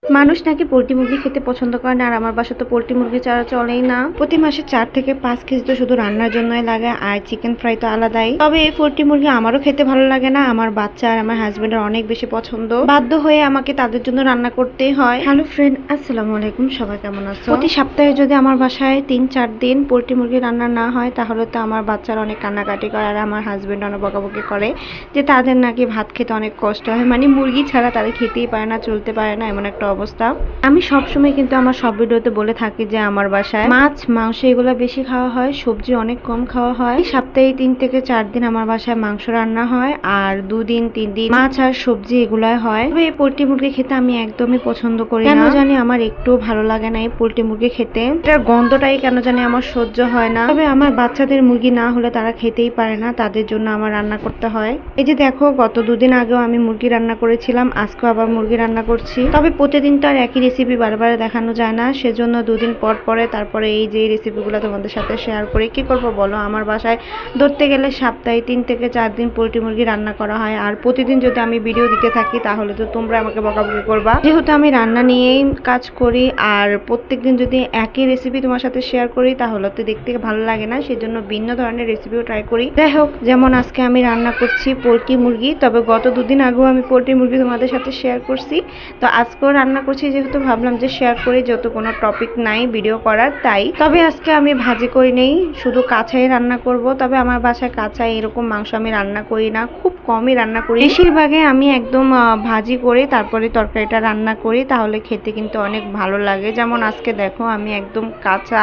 মানুষ নাকি পোল্ট্রি মুরগি খেতে পছন্দ করে না, আর আমার বাসা তো পোল্ট্রি মুরগি ছাড়া চলেই না। প্রতি মাসে 4 থেকে 5 কেজি তো শুধু রান্নার জন্যই লাগে, আর চিকেন ফ্রাই তো আলাদাই। তবে এই পোল্ট্রি মুরগি আমারও খেতে ভালো লাগে না, আমার বাচ্চা আর আমার হাজবেন্ডের অনেক বেশি পছন্দ। বাধ্য হয়ে আমাকে তাদের জন্য রান্না করতেই হয়। হ্যালো ফ্রেন্ড, আসসালামু আলাইকুম, সবাই কেমন আছো? প্রতি সপ্তাহে যদি আমার বাসায় 3-4 দিন পোল্ট্রি মুরগি রান্না না হয় তাহলে তো আমার বাচ্চারা অনেক কান্নাকাটি করে, আর আমার হাজবেন্ড অনেক বকাবকি করে যে তাদের নাকি ভাত খেতে অনেক কষ্ট হয়, মানে মুরগি ছাড়া তারা খেতেই পারে না, চলতে পারে না, এমন একটা অবস্থা। আমি সবসময় কিন্তু আমার সব ভিডিওতে বলে থাকি যে আমার বাসায় মাছ মাংস এগুলো বেশি খাওয়া হয়, সবজি অনেক কম খাওয়া হয়। সপ্তাহে 3 থেকে 4 দিন আমার বাসায় মাংস রান্না হয়, আর 2 দিন 3 দিন মাছ আর সবজি এগুলাই হয়। তবে এই পোল্ট্রি মুরগি খেতে আমি একদমই পছন্দ করি না, কেন জানি আমার একটু ভালো লাগে না এই পোল্ট্রি মুরগি খেতে। এটার গন্ধটাই কেন জানি আমার সহ্য হয় না। তবে আমার বাচ্চাদের মুরগি না হলে তারা খেতেই পারে না, তাদের জন্য আমার রান্না করতে হয়। এই যে দেখো, গত 2 দিন আগেও আমি মুরগি রান্না করেছিলাম, আজকেও আবার মুরগি রান্না করছি। তবে প্রতিদিন তো আর একই রেসিপি বারবার দেখানো যায় না, সেজন্য 2 দিন পর পরে তারপরে এই যে রেসিপিগুলো তোমাদের সাথে শেয়ার করি। কি করব বলো, আমার বাসায় ধরতে গেলে সপ্তাহে 3 থেকে 4 দিন পোল্ট্রি মুরগি রান্না করা হয়, আর প্রতিদিন যদি আমি ভিডিও দিতে থাকি তাহলে তো তোমরা আমাকে বকাবকি করবা। যেহেতু আমি রান্না নিয়েই কাজ করি, আর প্রত্যেকদিন যদি একই রেসিপি তোমার সাথে শেয়ার করি তাহলে তো দেখতে ভালো লাগে না, সেজন্য ভিন্ন ধরনের রেসিপিও ট্রাই করি। যাই হোক, যেমন আজকে আমি রান্না করছি পোল্ট্রি মুরগি, তবে গত 2 দিন আগেও আমি পোল্ট্রি মুরগি তোমাদের সাথে শেয়ার করছি, তো আজকেও রান্না করছি, যেহেতু ভাবলাম যে শেয়ার করি, যেহেতু কোনো টপিক নাই ভিডিও করার তাই। তবে আজকে আমি ভাজি করি নেই, শুধু কাঁচাই রান্না করব। তবে আমার বাসায় কাঁচাই এরকম মাংস আমি রান্না করি না, খুব কমই রান্না করি। বেশিরভাগে আমি একদম ভাজি করে তারপরে তরকারিটা রান্না করি, তাহলে খেতে কিন্তু অনেক ভালো লাগে। যেমন আজকে দেখো, আমি একদম কাঁচা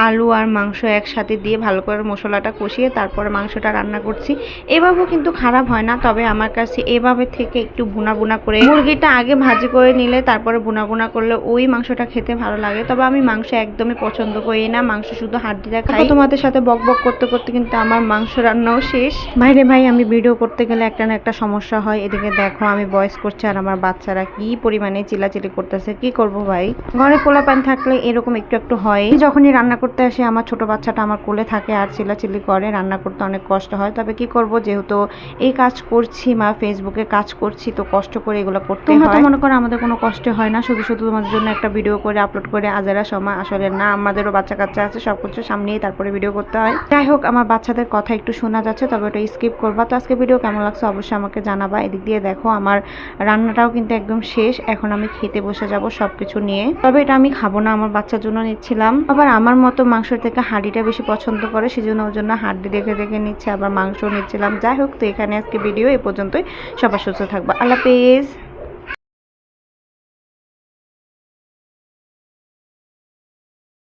আলু আর মাংস একসাথে দিয়ে ভালো করে মশলাটা কষিয়ে তারপরে মাংসটা রান্না করছি। এভাবেও কিন্তু খারাপ হয় না, তবে আমার কাছে এভাবে থেকে একটু বুনা বুনা করে মুরগিটা আগে ভাজি করে নিলে তারপরে বুনা বুনা করলে ওই মাংসটা খেতে ভালো লাগে। তবে আমি মাংস একদমই পছন্দ করি না, মাংস শুধু হাড্ডিটা খাই। তোমাদের সাথে বক বক করতে করতে কিন্তু আমার মাংস রান্নাও শেষ। বাইরে ভাই, আমি ভিডিও করতে গেলে একটা না একটা সমস্যা হয়। এদিকে দেখো, আমি ভয়েস করছি আর আমার বাচ্চারা কি পরিমাণে চিল্লাচিল্লি করতেছে। কি করব ভাই, ঘরে পোলাপান থাকলে এরকম একটু একটু হয়। যখনই রান্না করতে আসে আমার ছোট বাচ্চাটা আমার কোলে থাকে আর চিল্লাচিল্লি করে, রান্না করতে অনেক কষ্ট হয়। তবে কি করব, যেহেতু এই কাজ করছি বা ফেসবুকে কাজ করছি, তো কষ্ট করে এগুলো করতে হয়। তোমরা মনে করো আমাদের কোনো কষ্ট হয় না, শুধু শুধু তোমাদের জন্য একটা ভিডিও করে আপলোড করে আজারা সময়, আসলে না, আমাদেরও বাচ্চা কাচ্চা আছে, সবকিছু সামনেই তারপরে ভিডিও করতে হয়। যাই হোক, আমার বাচ্চাদের কথা একটু শোনা যাচ্ছে, তবে ওটা স্কিপ করবা। তো আজকে ভিডিও কেমন লাগছে অবশ্যই আমাকে জানাবা। এদিক দিয়ে দেখো, আমার রান্নাটাও কিন্তু একদম শেষ, এখন আমি খেতে বসে যাব সবকিছু নিয়ে। তবে এটা আমি খাবো না, আমার বাচ্চার জন্য নিচ্ছিলাম। আবার আমার মতো মাংস থেকে হাঁড়িটা বেশি পছন্দ করে, সেজন্য ওর জন্য হাড্ডি দেখে দেখে নিচ্ছে, আবার মাংস নিচ্ছিলাম। যাই হোক, তো এখানে আজকে ভিডিও এ পর্যন্তই। সবার সুস্থ থাকবা, আল্লাহ হাফেজ।